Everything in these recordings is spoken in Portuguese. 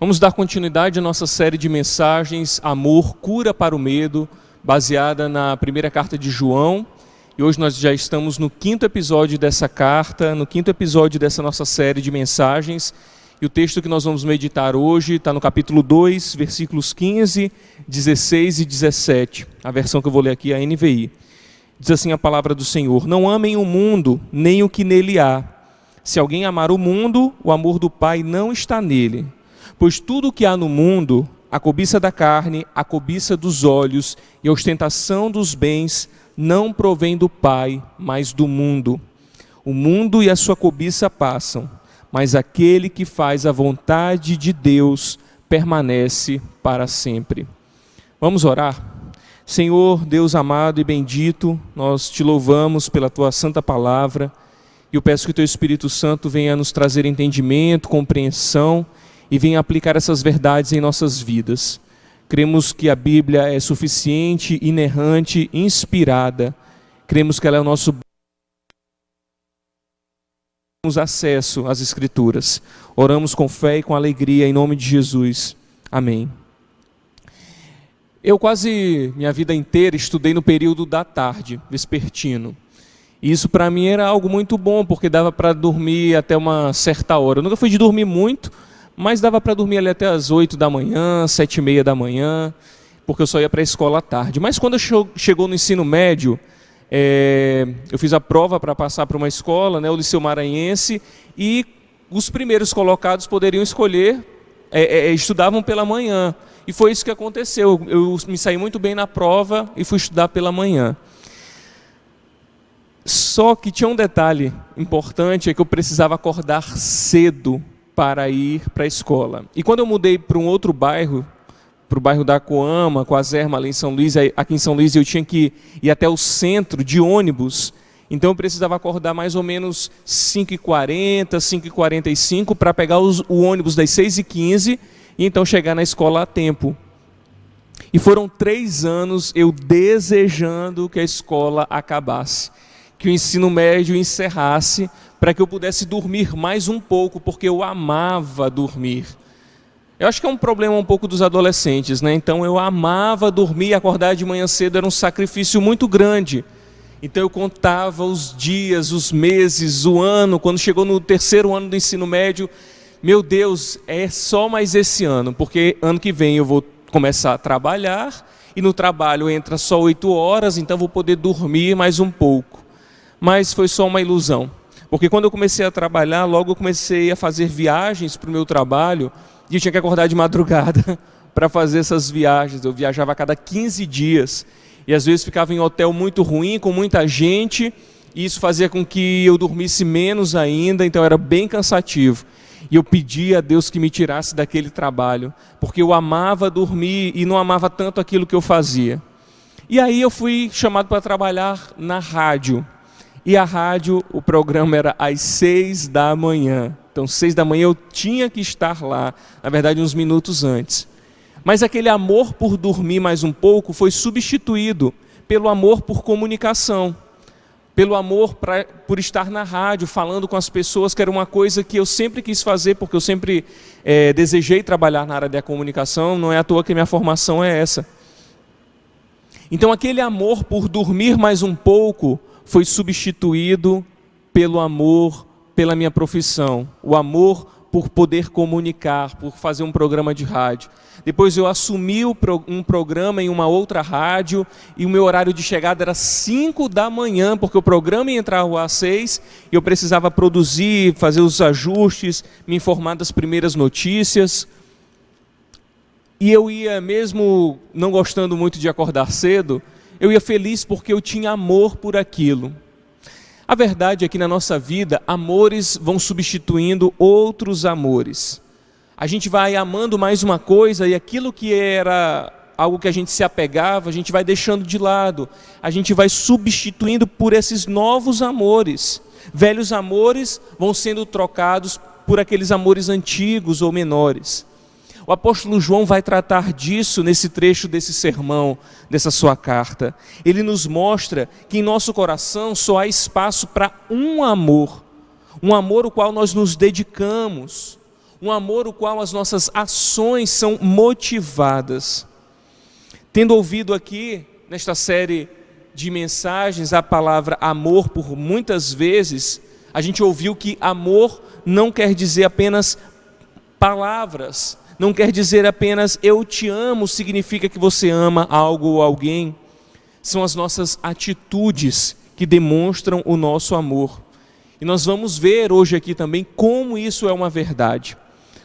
Vamos dar continuidade à nossa série de mensagens Amor, Cura para o Medo, baseada na primeira carta de João. E hoje nós já estamos no 5º episódio dessa carta, no 5º episódio dessa nossa série de mensagens. E o texto que nós vamos meditar hoje está no capítulo 2, versículos 15, 16 e 17. A versão que eu vou ler aqui é a NVI. Diz assim a palavra do Senhor: Não amem o mundo, nem o que nele há. Se alguém amar o mundo, o amor do Pai não está nele. Pois tudo o que há no mundo, a cobiça da carne, a cobiça dos olhos e a ostentação dos bens, não provém do Pai, mas do mundo. O mundo e a sua cobiça passam, mas aquele que faz a vontade de Deus permanece para sempre. Vamos orar? Senhor, Deus amado e bendito, nós te louvamos pela tua santa palavra e eu peço que o teu Espírito Santo venha nos trazer entendimento, compreensão e venha aplicar essas verdades em nossas vidas. Cremos que a Bíblia é suficiente, inerrante, inspirada. Cremos que ela é o nosso acesso às Escrituras. Oramos com fé e com alegria em nome de Jesus. Amém. Eu quase minha vida inteira estudei no período da tarde, vespertino. E isso para mim era algo muito bom, porque dava para dormir até uma certa hora. Eu nunca fui de dormir muito, mas dava para dormir ali até as 8 da manhã, 7h30 da manhã, porque eu só ia para a escola à tarde. Mas quando chegou no ensino médio, eu fiz a prova para passar para uma escola, o Liceu Maranhense, e os primeiros colocados poderiam escolher, estudavam pela manhã. E foi isso que aconteceu. Eu me saí muito bem na prova e fui estudar pela manhã. Só que tinha um detalhe importante, é que eu precisava acordar cedo para ir para a escola. E quando eu mudei para um outro bairro, para o bairro da Coama, com a Zerma ali em São Luís, aqui em São Luís eu tinha que ir até o centro de ônibus, então eu precisava acordar mais ou menos 5h40, 5h45 para pegar o ônibus das 6h15 e então chegar na escola a tempo. E foram 3 anos eu desejando que a escola acabasse, que o ensino médio encerrasse, para que eu pudesse dormir mais um pouco, porque eu amava dormir. Eu acho que é um problema um pouco dos adolescentes, Então eu amava dormir, acordar de manhã cedo era um sacrifício muito grande. Então eu contava os dias, os meses, o ano. Quando chegou no 3º ano do ensino médio, meu Deus, é só mais esse ano, porque ano que vem eu vou começar a trabalhar, e no trabalho entra só 8 horas, então vou poder dormir mais um pouco. Mas foi só uma ilusão. Porque quando eu comecei a trabalhar, logo eu comecei a fazer viagens para o meu trabalho, e eu tinha que acordar de madrugada para fazer essas viagens. Eu viajava a cada 15 dias, e às vezes ficava em hotel muito ruim, com muita gente, e isso fazia com que eu dormisse menos ainda, então era bem cansativo. E eu pedia a Deus que me tirasse daquele trabalho, porque eu amava dormir e não amava tanto aquilo que eu fazia. E aí eu fui chamado para trabalhar na rádio. E a rádio, o programa era às 6 da manhã. Então, 6 da manhã eu tinha que estar lá, na verdade, uns minutos antes. Mas aquele amor por dormir mais um pouco foi substituído pelo amor por comunicação, pelo amor por estar na rádio, falando com as pessoas, que era uma coisa que eu sempre quis fazer, porque eu sempre desejei trabalhar na área da comunicação, não é à toa que minha formação é essa. Então, aquele amor por dormir mais um pouco foi substituído pelo amor pela minha profissão, o amor por poder comunicar, por fazer um programa de rádio. Depois eu assumi um programa em uma outra rádio, e o meu horário de chegada era 5 da manhã, porque o programa ia entrar às 6, e eu precisava produzir, fazer os ajustes, me informar das primeiras notícias. E eu ia, mesmo não gostando muito de acordar cedo, eu ia feliz porque eu tinha amor por aquilo. A verdade é que na nossa vida, amores vão substituindo outros amores. A gente vai amando mais uma coisa, e aquilo que era algo que a gente se apegava, a gente vai deixando de lado. A gente vai substituindo por esses novos amores. Velhos amores vão sendo trocados por aqueles amores antigos ou menores. O apóstolo João vai tratar disso nesse trecho desse sermão, dessa sua carta. Ele nos mostra que em nosso coração só há espaço para um amor o qual nós nos dedicamos, um amor o qual as nossas ações são motivadas. Tendo ouvido aqui, nesta série de mensagens, a palavra amor por muitas vezes, a gente ouviu que amor não quer dizer apenas palavras, não quer dizer apenas eu te amo, significa que você ama algo ou alguém. São as nossas atitudes que demonstram o nosso amor. E nós vamos ver hoje aqui também como isso é uma verdade.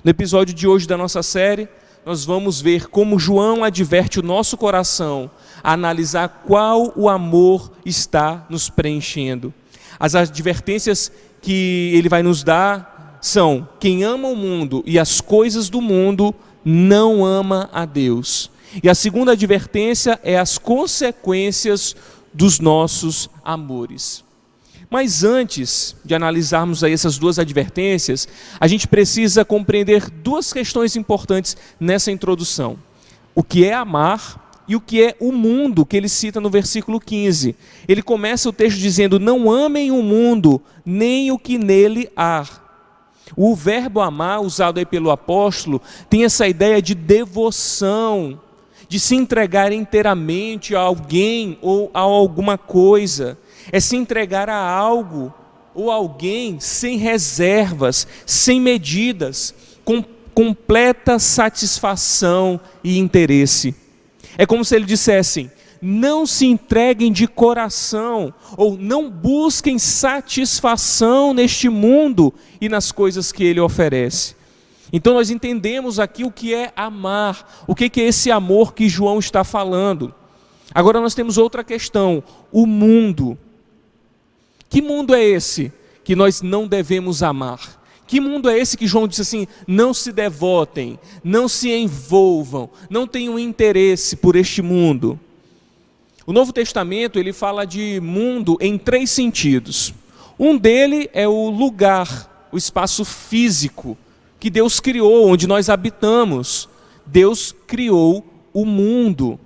No episódio de hoje da nossa série, nós vamos ver como João adverte o nosso coração a analisar qual o amor está nos preenchendo. As advertências que ele vai nos dar são: quem ama o mundo e as coisas do mundo não ama a Deus. E a segunda advertência é as consequências dos nossos amores. Mas antes de analisarmos aí essas duas advertências, a gente precisa compreender duas questões importantes nessa introdução. O que é amar e o que é o mundo, que ele cita no versículo 15. Ele começa o texto dizendo: não amem o mundo, nem o que nele há. O verbo amar, usado aí pelo apóstolo, tem essa ideia de devoção, de se entregar inteiramente a alguém ou a alguma coisa. É se entregar a algo ou alguém sem reservas, sem medidas, com completa satisfação e interesse. É como se ele dissesse: não se entreguem de coração, ou não busquem satisfação neste mundo e nas coisas que ele oferece. Então nós entendemos aqui o que é amar, o que é esse amor que João está falando. Agora nós temos outra questão: o mundo. Que mundo é esse que nós não devemos amar? Que mundo é esse que João disse assim: não se devotem, não se envolvam, não tenham interesse por este mundo? O Novo Testamento ele fala de mundo em três sentidos. Um dele é o lugar, o espaço físico que Deus criou, onde nós habitamos. Deus criou o mundo.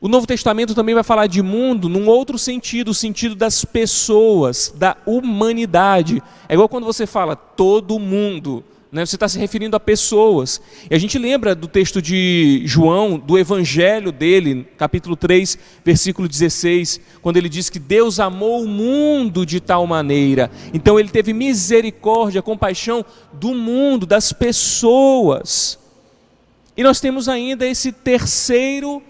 O Novo Testamento também vai falar de mundo num outro sentido, o sentido das pessoas, da humanidade. É igual quando você fala todo mundo, né? Você está se referindo a pessoas. E a gente lembra do texto de João, do evangelho dele, capítulo 3, versículo 16, quando ele diz que Deus amou o mundo de tal maneira. Então ele teve misericórdia, compaixão do mundo, das pessoas. E nós temos ainda esse terceiro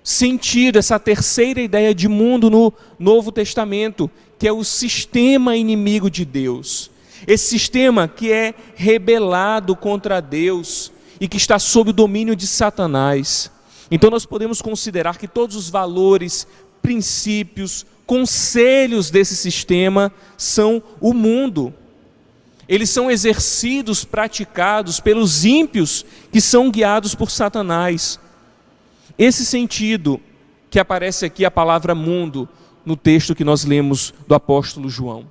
sentido, essa terceira ideia de mundo no Novo Testamento, que é o sistema inimigo de Deus. Esse sistema que é rebelado contra Deus e que está sob o domínio de Satanás. Então nós podemos considerar que todos os valores, princípios, conselhos desse sistema são o mundo. Eles são exercidos, praticados pelos ímpios que são guiados por Satanás. Esse sentido que aparece aqui a palavra mundo no texto que nós lemos do apóstolo João.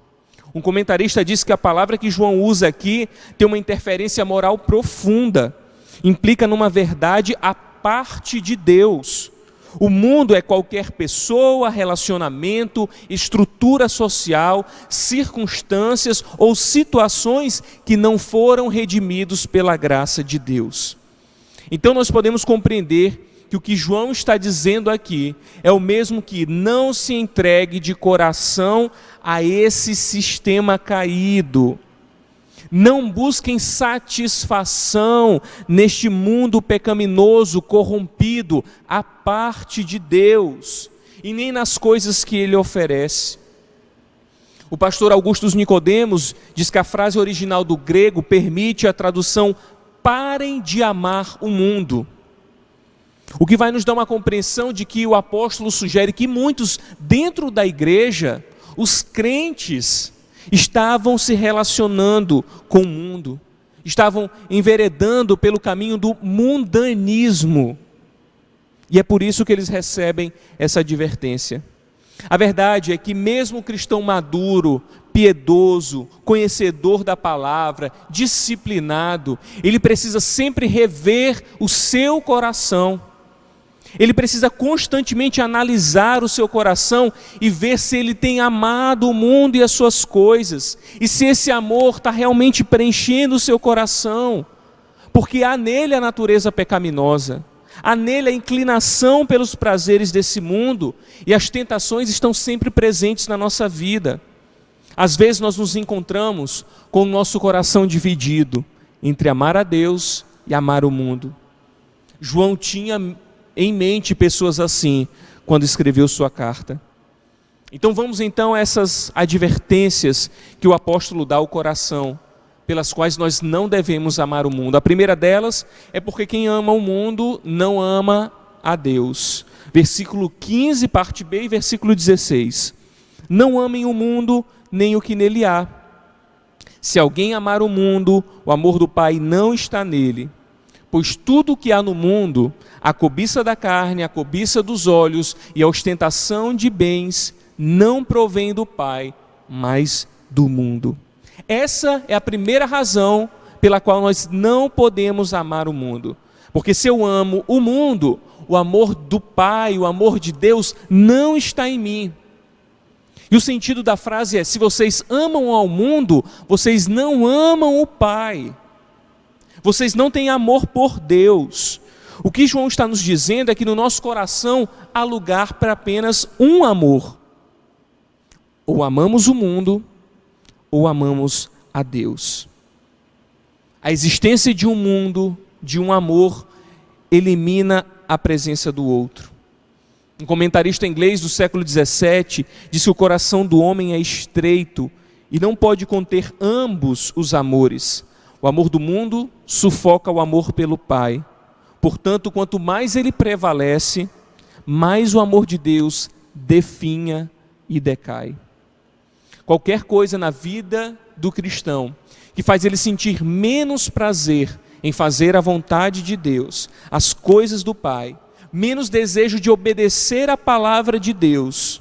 Um comentarista diz que a palavra que João usa aqui tem uma interferência moral profunda, implica numa verdade à parte de Deus. O mundo é qualquer pessoa, relacionamento, estrutura social, circunstâncias ou situações que não foram redimidos pela graça de Deus. Então nós podemos compreender que o que João está dizendo aqui é o mesmo que não se entregue de coração a esse sistema caído. Não busquem satisfação neste mundo pecaminoso, corrompido, à parte de Deus, e nem nas coisas que Ele oferece. O pastor Augusto Nicodemos diz que a frase original do grego permite a tradução "parem de amar o mundo", o que vai nos dar uma compreensão de que o apóstolo sugere que muitos dentro da igreja, os crentes, estavam se relacionando com o mundo, estavam enveredando pelo caminho do mundanismo. E é por isso que eles recebem essa advertência. A verdade é que mesmo o cristão maduro, piedoso, conhecedor da palavra, disciplinado, ele precisa sempre rever o seu coração. Ele precisa constantemente analisar o seu coração e ver se ele tem amado o mundo e as suas coisas, e se esse amor está realmente preenchendo o seu coração, porque há nele a natureza pecaminosa, há nele a inclinação pelos prazeres desse mundo, e as tentações estão sempre presentes na nossa vida. Às vezes nós nos encontramos com o nosso coração dividido entre amar a Deus e amar o mundo. João tinha em mente pessoas assim quando escreveu sua carta. Então vamos a essas advertências que o apóstolo dá ao coração, pelas quais nós não devemos amar o mundo. A primeira delas é porque quem ama o mundo não ama a Deus. Versículo 15, parte B, e versículo 16. Não amem o mundo, nem o que nele há. Se alguém amar o mundo, o amor do Pai não está nele. Pois tudo o que há no mundo, a cobiça da carne, a cobiça dos olhos e a ostentação de bens, não provém do Pai, mas do mundo. Essa é a primeira razão pela qual nós não podemos amar o mundo. Porque se eu amo o mundo, o amor do Pai, o amor de Deus não está em mim. E o sentido da frase é: se vocês amam ao mundo, vocês não amam o Pai. Vocês não têm amor por Deus. O que João está nos dizendo é que no nosso coração há lugar para apenas um amor. Ou amamos o mundo, ou amamos a Deus. A existência de um mundo, de um amor, elimina a presença do outro. Um comentarista inglês do século XVII disse que o coração do homem é estreito e não pode conter ambos os amores. O amor do mundo sufoca o amor pelo Pai. Portanto, quanto mais ele prevalece, mais o amor de Deus definha e decai. Qualquer coisa na vida do cristão que faz ele sentir menos prazer em fazer a vontade de Deus, as coisas do Pai, menos desejo de obedecer a palavra de Deus,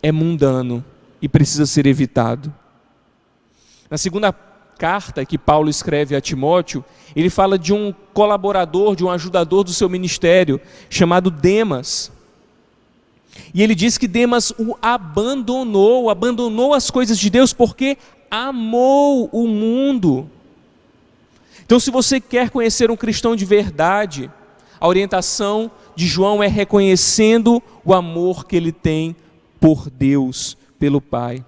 é mundano e precisa ser evitado. Na segunda carta que Paulo escreve a Timóteo, ele fala de um colaborador, de um ajudador do seu ministério, chamado Demas. E ele diz que Demas o abandonou as coisas de Deus porque amou o mundo. Então, se você quer conhecer um cristão de verdade, a orientação de João é reconhecendo o amor que ele tem por Deus, pelo Pai.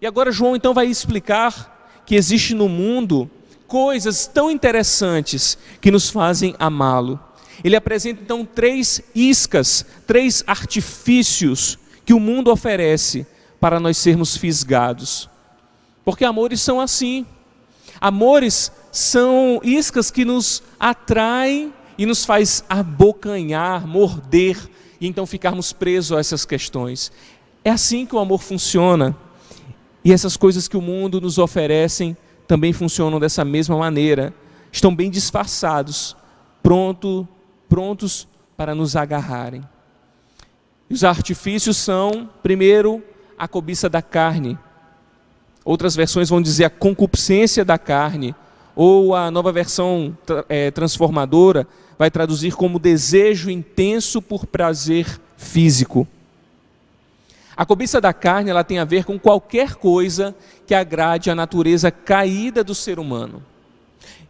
E agora João então vai explicar que existe no mundo coisas tão interessantes que nos fazem amá-lo. Ele apresenta então 3 iscas, 3 artifícios que o mundo oferece para nós sermos fisgados. Porque amores são assim. Amores são iscas que nos atraem e nos faz abocanhar, morder, e então ficarmos presos a essas questões. É assim que o amor funciona. E essas coisas que o mundo nos oferecem também funcionam dessa mesma maneira. Estão bem disfarçados, prontos para nos agarrarem. E os artifícios são, primeiro, a cobiça da carne. Outras versões vão dizer a concupiscência da carne, ou a nova versão transformadora vai traduzir como desejo intenso por prazer físico. A cobiça da carne, ela tem a ver com qualquer coisa que agrade a natureza caída do ser humano.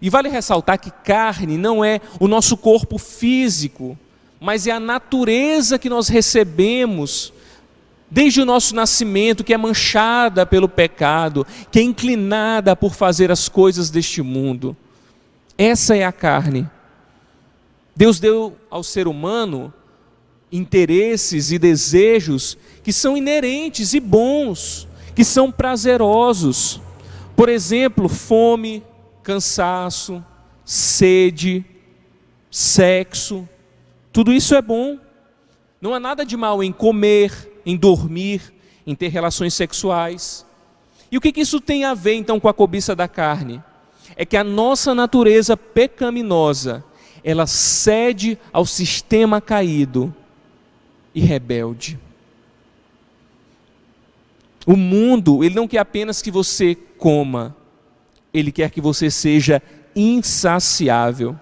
E vale ressaltar que carne não é o nosso corpo físico, mas é a natureza que nós recebemos desde o nosso nascimento, que é manchada pelo pecado, que é inclinada por fazer as coisas deste mundo. Essa é a carne. Deus deu ao ser humano interesses e desejos que são inerentes e bons, que são prazerosos. Por exemplo, fome, cansaço, sede, sexo, tudo isso é bom. Não há nada de mal em comer, em dormir, em ter relações sexuais. E o que isso tem a ver então com a cobiça da carne? É que a nossa natureza pecaminosa, ela cede ao sistema caído e rebelde. O mundo, ele não quer apenas que você coma, ele quer que você seja insaciável.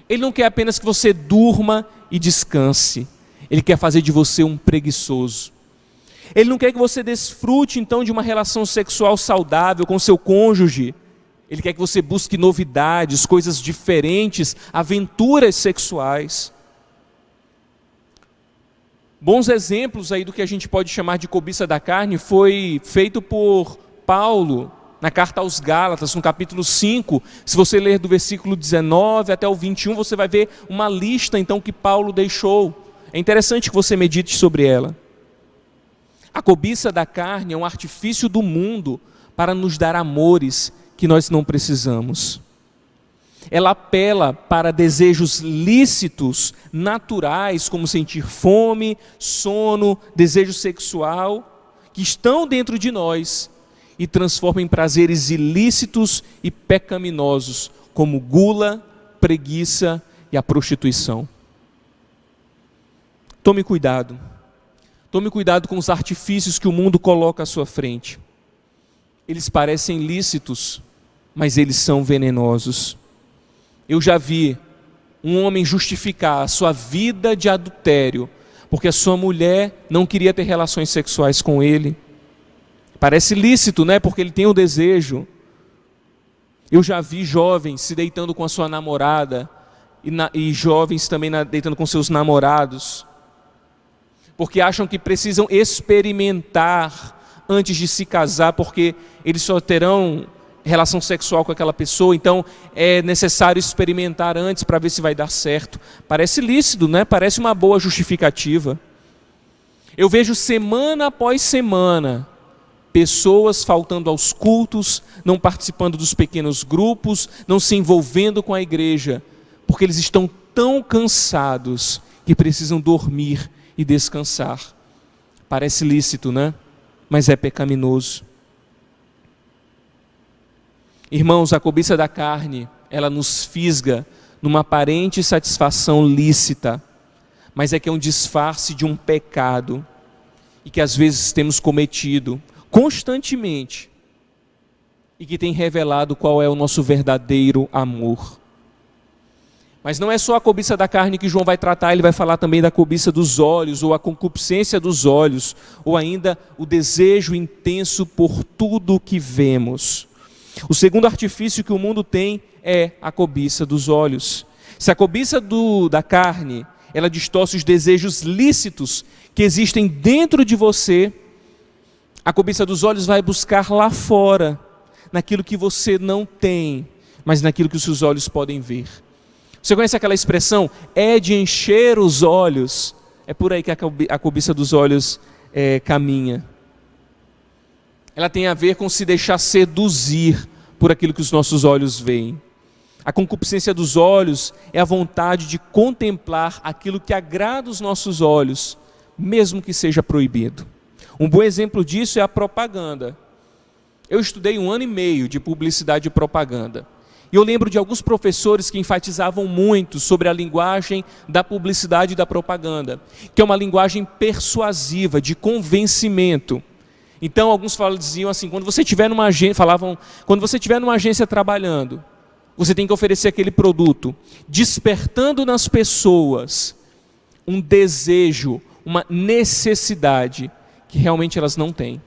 Ele não quer apenas que você durma e descanse. Ele quer fazer de você um preguiçoso. Ele não quer que você desfrute então de uma relação sexual saudável com seu cônjuge. Ele quer que você busque novidades, coisas diferentes, aventuras sexuais. Bons exemplos aí do que a gente pode chamar de cobiça da carne foi feito por Paulo na carta aos Gálatas, no capítulo 5. Se você ler do versículo 19 até o 21, você vai ver uma lista então que Paulo deixou. É interessante que você medite sobre ela. A cobiça da carne é um artifício do mundo para nos dar amores que nós não precisamos. Ela apela para desejos lícitos, naturais, como sentir fome, sono, desejo sexual, que estão dentro de nós e transforma em prazeres ilícitos e pecaminosos, como gula, preguiça e a prostituição. Tome cuidado. Tome cuidado com os artifícios que o mundo coloca à sua frente. Eles parecem lícitos, mas eles são venenosos. Eu já vi um homem justificar a sua vida de adultério, porque a sua mulher não queria ter relações sexuais com ele. Parece lícito, né? Porque ele tem o desejo. Eu já vi jovens se deitando com a sua namorada, e jovens também deitando com seus namorados, porque acham que precisam experimentar antes de se casar, porque eles só terão relação sexual com aquela pessoa, então é necessário experimentar antes para ver se vai dar certo. Parece lícito, né? Parece uma boa justificativa. Eu vejo semana após semana pessoas faltando aos cultos, não participando dos pequenos grupos, não se envolvendo com a igreja, porque eles estão tão cansados que precisam dormir e descansar. Parece lícito, né? Mas é pecaminoso. Irmãos, a cobiça da carne, ela nos fisga numa aparente satisfação lícita, mas é que é um disfarce de um pecado, e que às vezes temos cometido constantemente, e que tem revelado qual é o nosso verdadeiro amor. Mas não é só a cobiça da carne que João vai tratar, ele vai falar também da cobiça dos olhos, ou a concupiscência dos olhos, ou ainda o desejo intenso por tudo o que vemos. O segundo artifício que o mundo tem é a cobiça dos olhos. Se a cobiça da carne, ela distorce os desejos lícitos que existem dentro de você, a cobiça dos olhos vai buscar lá fora, naquilo que você não tem, mas naquilo que os seus olhos podem ver. Você conhece aquela expressão, é de encher os olhos? É por aí que a cobiça dos olhos caminha. Ela tem a ver com se deixar seduzir por aquilo que os nossos olhos veem. A concupiscência dos olhos é a vontade de contemplar aquilo que agrada os nossos olhos, mesmo que seja proibido. Um bom exemplo disso é a propaganda. Eu estudei 1 ano e meio de publicidade e propaganda. E eu lembro de alguns professores que enfatizavam muito sobre a linguagem da publicidade e da propaganda, que é uma linguagem persuasiva, de convencimento. Então alguns diziam assim, quando você estiver numa agência trabalhando, você tem que oferecer aquele produto, despertando nas pessoas um desejo, uma necessidade que realmente elas não têm.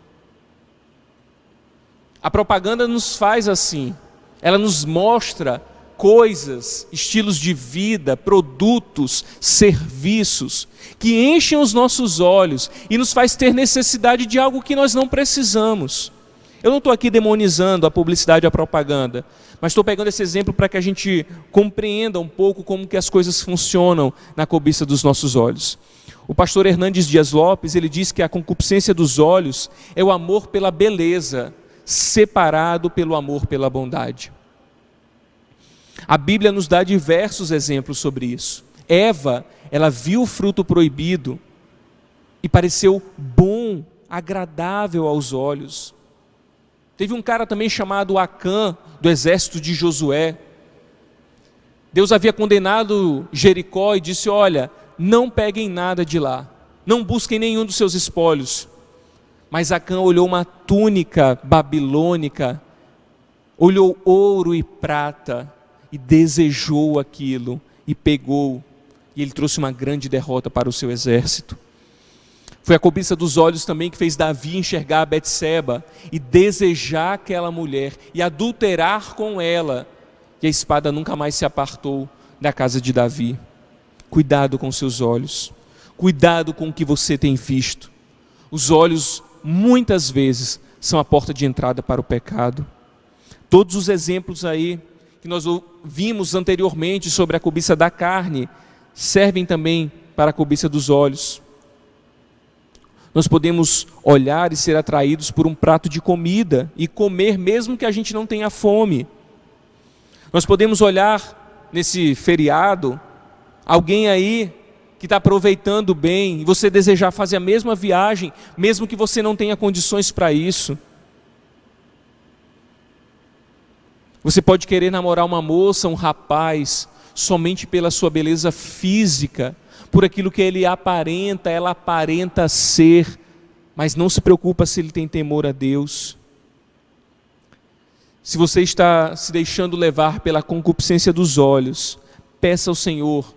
A propaganda nos faz assim, ela nos mostra coisas, estilos de vida, produtos, serviços, que enchem os nossos olhos e nos faz ter necessidade de algo que nós não precisamos. Eu não estou aqui demonizando a publicidade e a propaganda, mas estou pegando esse exemplo para que a gente compreenda um pouco como que as coisas funcionam na cobiça dos nossos olhos. O pastor Hernandes Dias Lopes, ele diz que a concupiscência dos olhos é o amor pela beleza, separado pelo amor pela bondade. A Bíblia nos dá diversos exemplos sobre isso. Eva, ela viu o fruto proibido e pareceu bom, agradável aos olhos. Teve um cara também chamado Acã, do exército de Josué. Deus havia condenado Jericó e disse, olha, não peguem nada de lá, não busquem nenhum dos seus espólios. Mas Acã olhou uma túnica babilônica, olhou ouro e prata e desejou aquilo e pegou, e ele trouxe uma grande derrota para o seu exército. Foi a cobiça dos olhos também que fez Davi enxergar a Betseba e desejar aquela mulher e adulterar com ela, e a espada nunca mais se apartou da casa de Davi. Cuidado com seus olhos, cuidado com o que você tem visto. Os olhos muitas vezes são a porta de entrada para o pecado. Todos os exemplos aí que nós vimos anteriormente sobre a cobiça da carne servem também para a cobiça dos olhos. Nós podemos olhar e ser atraídos por um prato de comida e comer mesmo que a gente não tenha fome. Nós podemos olhar nesse feriado alguém aí que está aproveitando bem e você desejar fazer a mesma viagem, mesmo que você não tenha condições para isso. Você pode querer namorar uma moça, um rapaz, somente pela sua beleza física, por aquilo que ele aparenta, ela aparenta ser, mas não se preocupa se ele tem temor a Deus. Se você está se deixando levar pela concupiscência dos olhos, peça ao Senhor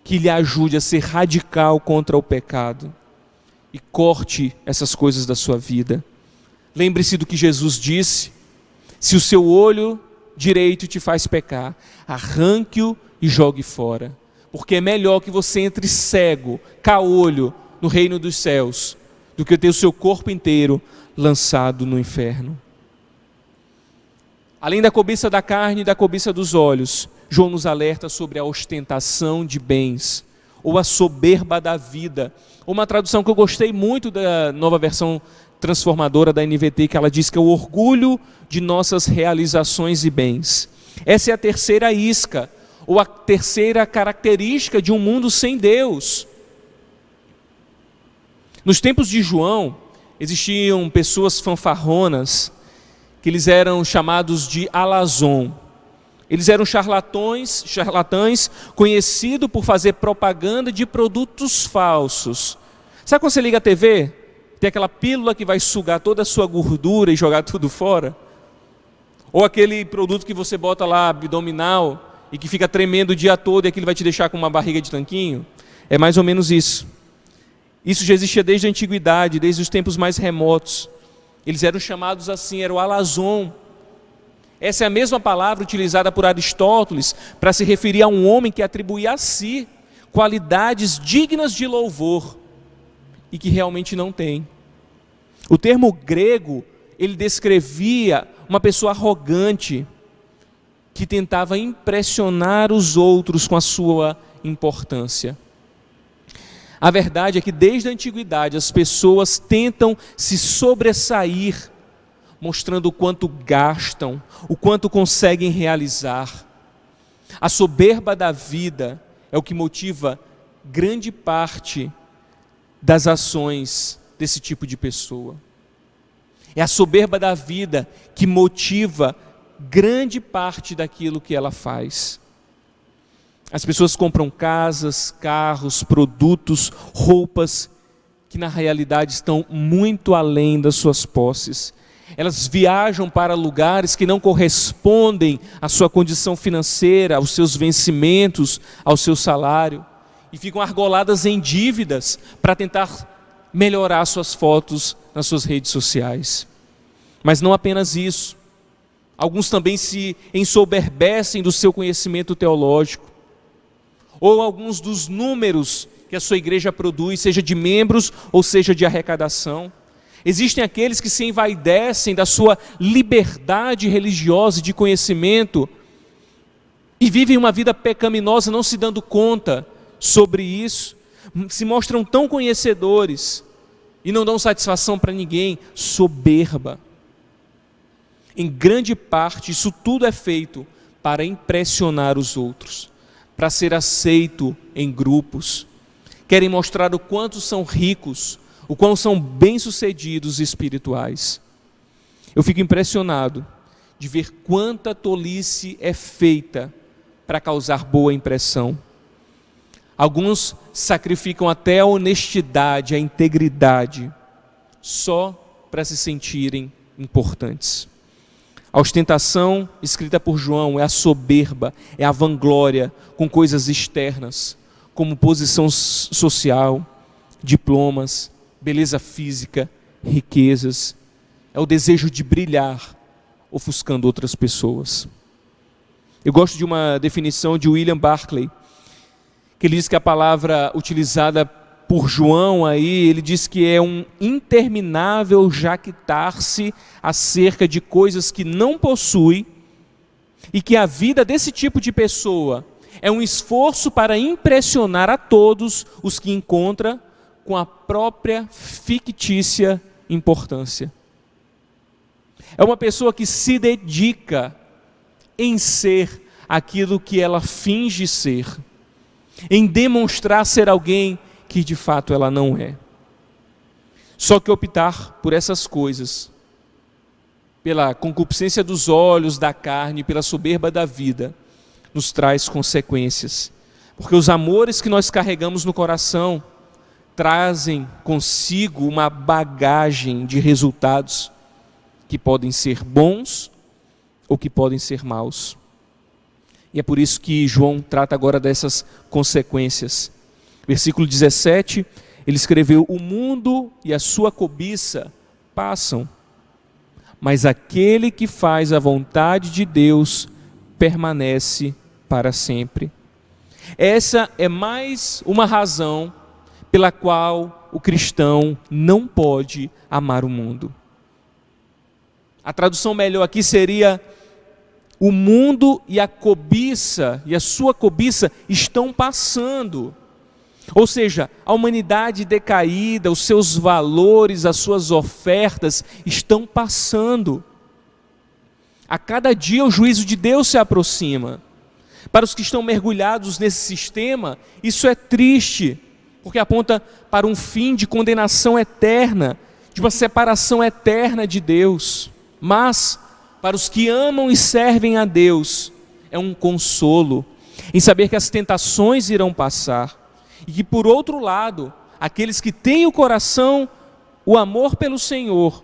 que lhe ajude a ser radical contra o pecado e corte essas coisas da sua vida. Lembre-se do que Jesus disse: se o seu olho direito te faz pecar, arranque-o e jogue fora, porque é melhor que você entre cego, caolho, no reino dos céus, do que ter o seu corpo inteiro lançado no inferno. Além da cobiça da carne e da cobiça dos olhos, João nos alerta sobre a ostentação de bens, ou a soberba da vida. Uma tradução que eu gostei muito da Nova Versão Transformadora da NVT, que ela diz que é o orgulho de nossas realizações e bens. Essa é a terceira isca, ou a terceira característica de um mundo sem Deus. Nos tempos de João, existiam pessoas fanfarronas, que eles eram chamados de alazon. Eles eram charlatães conhecidos por fazer propaganda de produtos falsos. Sabe quando você liga a TV? Tem aquela pílula que vai sugar toda a sua gordura e jogar tudo fora? Ou aquele produto que você bota lá, abdominal, e que fica tremendo o dia todo e aquilo vai te deixar com uma barriga de tanquinho? É mais ou menos isso. Isso já existia desde a antiguidade, desde os tempos mais remotos. Eles eram chamados assim, era o alazon. Essa é a mesma palavra utilizada por Aristóteles para se referir a um homem que atribuía a si qualidades dignas de louvor e que realmente não tem. O termo grego, ele descrevia uma pessoa arrogante que tentava impressionar os outros com a sua importância. A verdade é que desde a antiguidade as pessoas tentam se sobressair, mostrando o quanto gastam, o quanto conseguem realizar. A soberba da vida é o que motiva grande parte das ações desse tipo de pessoa. É a soberba da vida que motiva grande parte daquilo que ela faz. As pessoas compram casas, carros, produtos, roupas, que na realidade estão muito além das suas posses. Elas viajam para lugares que não correspondem à sua condição financeira, aos seus vencimentos, ao seu salário, e ficam argoladas em dívidas para tentar melhorar suas fotos nas suas redes sociais. Mas não apenas isso. Alguns também se ensoberbecem do seu conhecimento teológico, ou alguns dos números que a sua igreja produz, seja de membros ou seja de arrecadação. Existem aqueles que se envaidecem da sua liberdade religiosa e de conhecimento e vivem uma vida pecaminosa não se dando conta sobre isso, se mostram tão conhecedores e não dão satisfação para ninguém. Soberba. Em grande parte isso tudo é feito para impressionar os outros, para ser aceito em grupos. Querem mostrar o quanto são ricos, o quão são bem-sucedidos espirituais. Eu fico impressionado de ver quanta tolice é feita para causar boa impressão. Alguns sacrificam até a honestidade, a integridade, só para se sentirem importantes. A ostentação, escrita por João, é a soberba, é a vanglória com coisas externas, como posição social, diplomas, beleza física, riquezas. É o desejo de brilhar, ofuscando outras pessoas. Eu gosto de uma definição de William Barclay, que ele diz que a palavra utilizada por João aí, ele diz que é um interminável jactar-se acerca de coisas que não possui, e que a vida desse tipo de pessoa é um esforço para impressionar a todos os que encontra com a própria fictícia importância. É uma pessoa que se dedica em ser aquilo que ela finge ser, em demonstrar ser alguém que de fato ela não é. Só que optar por essas coisas, pela concupiscência dos olhos, da carne, pela soberba da vida, nos traz consequências. Porque os amores que nós carregamos no coração trazem consigo uma bagagem de resultados que podem ser bons ou que podem ser maus. E é por isso que João trata agora dessas consequências. Versículo 17, ele escreveu: o mundo e a sua cobiça passam, mas aquele que faz a vontade de Deus permanece para sempre. Essa é mais uma razão pela qual o cristão não pode amar o mundo. A tradução melhor aqui seria: o mundo e a cobiça, e a sua cobiça estão passando. Ou seja, a humanidade decaída, os seus valores, as suas ofertas estão passando. A cada dia o juízo de Deus se aproxima. Para os que estão mergulhados nesse sistema, isso é triste, porque aponta para um fim de condenação eterna, de uma separação eterna de Deus. Mas, para os que amam e servem a Deus, é um consolo em saber que as tentações irão passar. E que, por outro lado, aqueles que têm o coração, o amor pelo Senhor,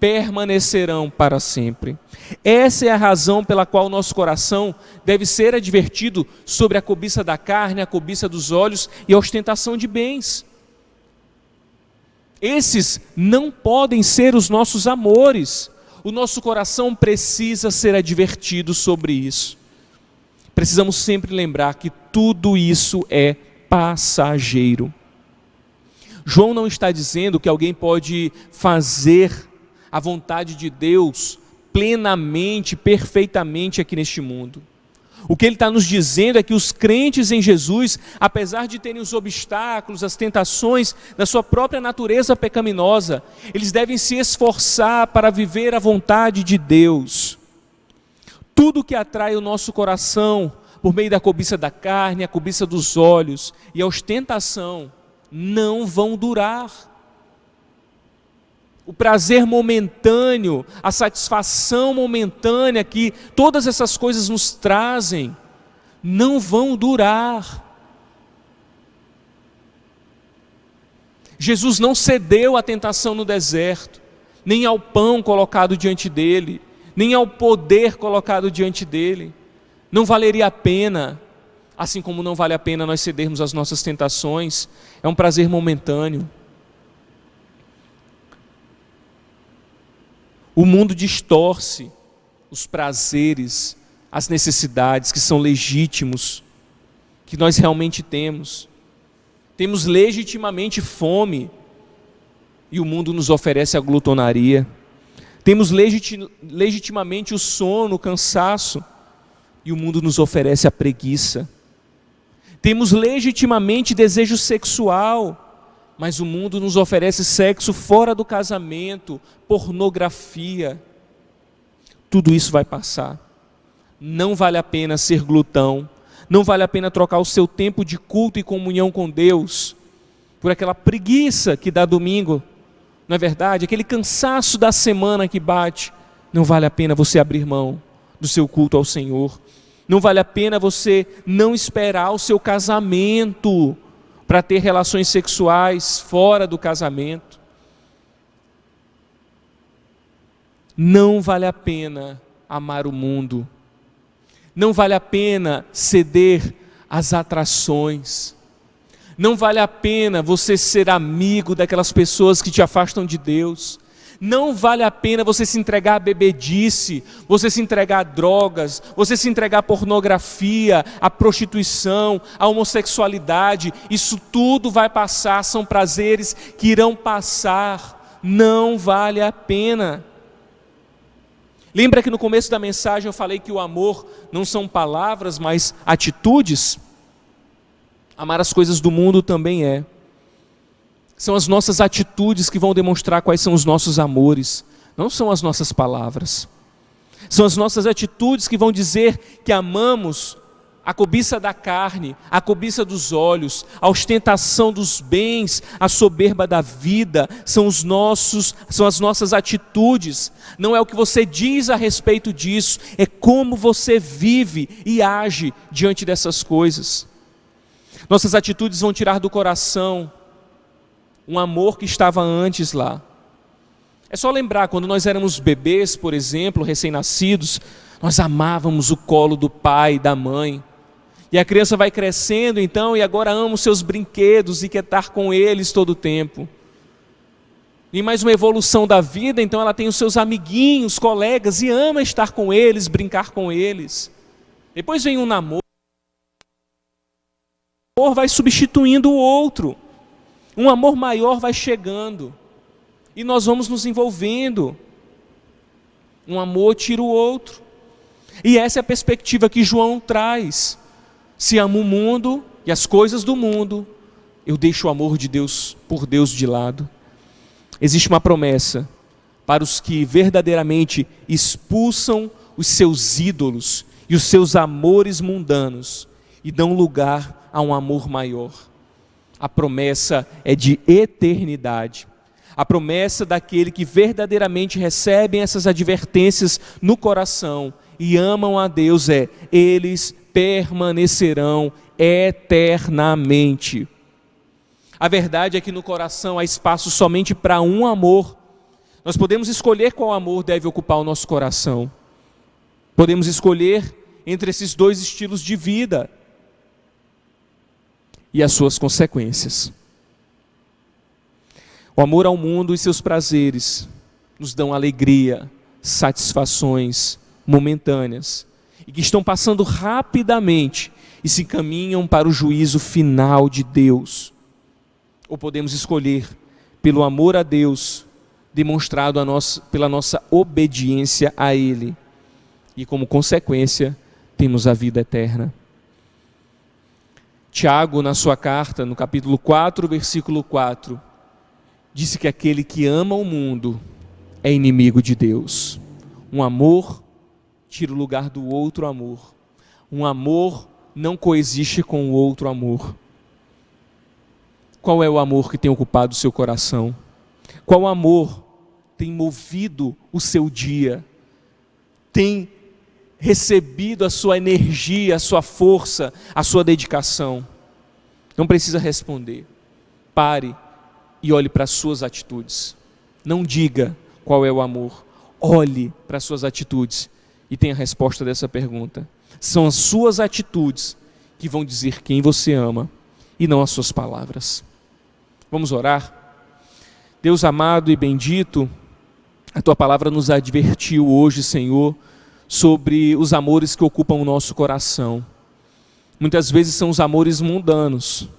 permanecerão para sempre. Essa é a razão pela qual o nosso coração deve ser advertido sobre a cobiça da carne, a cobiça dos olhos e a ostentação de bens. Esses não podem ser os nossos amores. O nosso coração precisa ser advertido sobre isso. Precisamos sempre lembrar que tudo isso é passageiro. João não está dizendo que alguém pode fazer a vontade de Deus plenamente, perfeitamente aqui neste mundo. O que ele está nos dizendo é que os crentes em Jesus, apesar de terem os obstáculos, as tentações da sua própria natureza pecaminosa, eles devem se esforçar para viver a vontade de Deus. Tudo que atrai o nosso coração, por meio da cobiça da carne, a cobiça dos olhos e a ostentação, não vão durar. O prazer momentâneo, a satisfação momentânea que todas essas coisas nos trazem, não vão durar. Jesus não cedeu à tentação no deserto, nem ao pão colocado diante dele, nem ao poder colocado diante dele. Não valeria a pena, assim como não vale a pena nós cedermos às nossas tentações. É um prazer momentâneo. O mundo distorce os prazeres, as necessidades que são legítimos, que nós realmente temos. Temos legitimamente fome, e o mundo nos oferece a glutonaria. Temos legitimamente o sono, o cansaço, e o mundo nos oferece a preguiça. Temos legitimamente desejo sexual, mas o mundo nos oferece sexo fora do casamento, pornografia. Tudo isso vai passar. Não vale a pena ser glutão, não vale a pena trocar o seu tempo de culto e comunhão com Deus por aquela preguiça que dá domingo, não é verdade? Aquele cansaço da semana que bate. Não vale a pena você abrir mão do seu culto ao Senhor. Não vale a pena você não esperar o seu casamento para ter relações sexuais fora do casamento. Não vale a pena amar o mundo. Não vale a pena ceder às atrações. Não vale a pena você ser amigo daquelas pessoas que te afastam de Deus. Não vale a pena você se entregar à bebedice, você se entregar a drogas, você se entregar à pornografia, à prostituição, à homossexualidade. Isso tudo vai passar, são prazeres que irão passar. Não vale a pena. Lembra que no começo da mensagem eu falei que o amor não são palavras, mas atitudes? Amar as coisas do mundo também é. São as nossas atitudes que vão demonstrar quais são os nossos amores, não são as nossas palavras. São as nossas atitudes que vão dizer que amamos a cobiça da carne, a cobiça dos olhos, a ostentação dos bens, a soberba da vida. São as nossas atitudes. Não é o que você diz a respeito disso, é como você vive e age diante dessas coisas. Nossas atitudes vão tirar do coração um amor que estava antes lá. É só lembrar, quando nós éramos bebês, por exemplo, recém-nascidos, nós amávamos o colo do pai e da mãe. E a criança vai crescendo então, e agora ama os seus brinquedos e quer estar com eles todo o tempo. E mais uma evolução da vida, então ela tem os seus amiguinhos, colegas, e ama estar com eles, brincar com eles. Depois vem um namoro. O amor vai substituindo o outro. Um amor maior vai chegando. E nós vamos nos envolvendo. Um amor tira o outro. E essa é a perspectiva que João traz. Se amo o mundo e as coisas do mundo, eu deixo o amor de Deus por Deus de lado. Existe uma promessa para os que verdadeiramente expulsam os seus ídolos e os seus amores mundanos e dão lugar a um amor maior. A promessa é de eternidade. A promessa daquele que verdadeiramente recebem essas advertências no coração e amam a Deus é: eles permanecerão eternamente. A verdade é que no coração há espaço somente para um amor. Nós podemos escolher qual amor deve ocupar o nosso coração. Podemos escolher entre esses dois estilos de vida e as suas consequências. O amor ao mundo e seus prazeres nos dão alegria, satisfações momentâneas e que estão passando rapidamente e se encaminham para o juízo final de Deus. Ou podemos escolher pelo amor a Deus, demonstrado pela nossa obediência a Ele, e como consequência temos a vida eterna. Tiago, na sua carta, no capítulo 4, versículo 4, disse que aquele que ama o mundo é inimigo de Deus. Um amor tira o lugar do outro amor. Um amor não coexiste com o outro amor. Qual é o amor que tem ocupado o seu coração? Qual amor tem movido o seu dia? Tem recebido a sua energia, a sua força, a sua dedicação? Não precisa responder. Pare e olhe para as suas atitudes. Não diga qual é o amor. Olhe para as suas atitudes e tenha a resposta dessa pergunta. São as suas atitudes que vão dizer quem você ama e não as suas palavras. Vamos orar? Deus amado e bendito, a Tua palavra nos advertiu hoje, Senhor, sobre os amores que ocupam o nosso coração. Muitas vezes são os amores mundanos.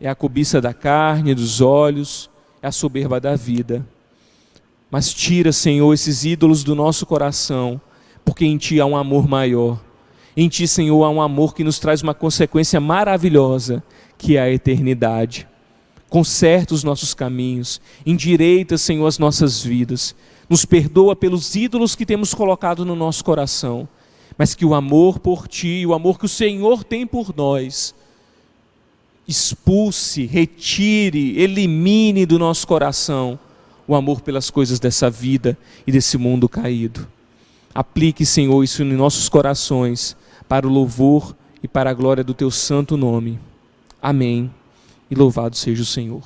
É a cobiça da carne, dos olhos, é a soberba da vida. Mas tira, Senhor, esses ídolos do nosso coração, porque em Ti há um amor maior. Em Ti, Senhor, há um amor que nos traz uma consequência maravilhosa, que é a eternidade. Conserta os nossos caminhos, endireita, Senhor, as nossas vidas. Nos perdoa pelos ídolos que temos colocado no nosso coração, mas que o amor por Ti, o amor que o Senhor tem por nós, expulse, retire, elimine do nosso coração o amor pelas coisas dessa vida e desse mundo caído. Aplique, Senhor, isso em nossos corações, para o louvor e para a glória do Teu santo nome. Amém. E louvado seja o Senhor.